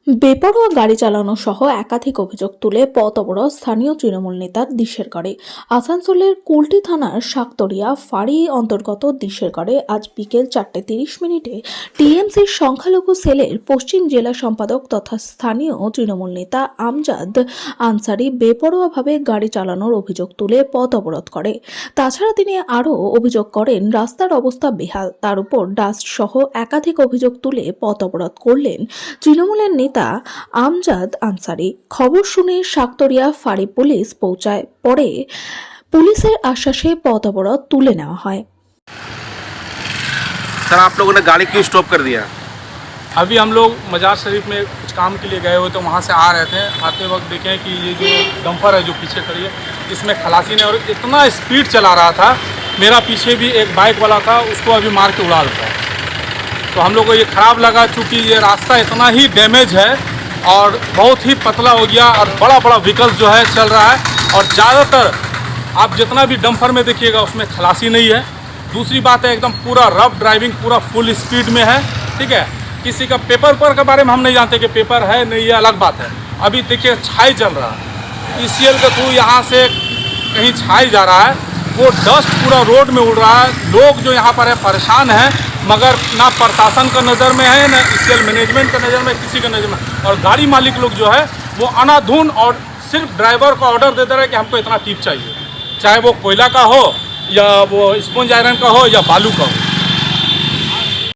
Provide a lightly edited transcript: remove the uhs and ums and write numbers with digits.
বেপরোয়া গাড়ি চালানো সহ একাধিক অভিযোগ তুলে পথ অবরোধ স্থানীয় তৃণমূল নেতার দিশেরগড়ে। আসানসোলের কুলটি থানার শাকতরিয়া ফাঁড়ি অন্তর্গত দিশেরগড়ে আজ বিকেল 4:30 টিএমসির সংখ্যালঘু সেলের পশ্চিম জেলা সম্পাদক তথা স্থানীয় তৃণমূল নেতা আমজাদ আনসারি বেপরোয়াভাবে গাড়ি চালানোর অভিযোগ তুলে পথ অবরোধ করে। তাছাড়া তিনি আরও অভিযোগ করেন রাস্তার অবস্থা বেহাল, তার উপর ডাস্ট সহ একাধিক অভিযোগ তুলে পথ অবরোধ করলেন তৃণমূলের নেতা আমজাদ আনসারি। খবর শুনে শাকতরিয়া ফাঁড়ি পুলিশ পৌঁছায়, পরে পুলিশের আশ্বাসে পথ অবরোধ তুলে নেওয়া হয়। सर, आप लोगों ने गाड़ी क्यों स्टॉप कर दिया? अभी हम लोग मजार शरीफ में कुछ काम के लिए गए हुए तो वहाँ से आ रहे थे। आते वक्त देखें कि ये जो डंपर है जो पीछे खड़ी है, इसमें खलासी ने और इतना स्पीड चला रहा था, मेरा पीछे भी एक बाइक वाला था, उसको अभी मार के उड़ा देता है। तो हम लोग को ये ख़राब लगा, चूँकि ये रास्ता इतना ही डैमेज है और बहुत ही पतला हो गया और बड़ा बड़ा व्हीकल्स जो है चल रहा है। और ज़्यादातर आप जितना भी डंपर में देखिएगा उसमें खलासी नहीं है। दूसरी बात है एकदम पूरा रफ ड्राइविंग, पूरा फुल स्पीड में है। ठीक है, किसी का पेपर के बारे में हम नहीं जानते कि पेपर है नहीं, ये अलग बात है। अभी देखिए छाई चल रहा है, ईसीएल के थ्रू यहाँ से कहीं छाई जा रहा है, वो डस्ट पूरा रोड में उड़ रहा है। लोग जो यहाँ पर है परेशान हैं, मगर ना प्रशासन का नज़र में है, ना ईसीएल मैनेजमेंट का नज़र में, किसी का नज़र में। और गाड़ी मालिक लोग जो है वो अनाधुन और सिर्फ ड्राइवर को ऑर्डर दे दे रहे हैं कि हमको इतना टिप चाहिए, चाहे वो कोयला का हो या वो स्पंज आयरन का हो या बालू का हो।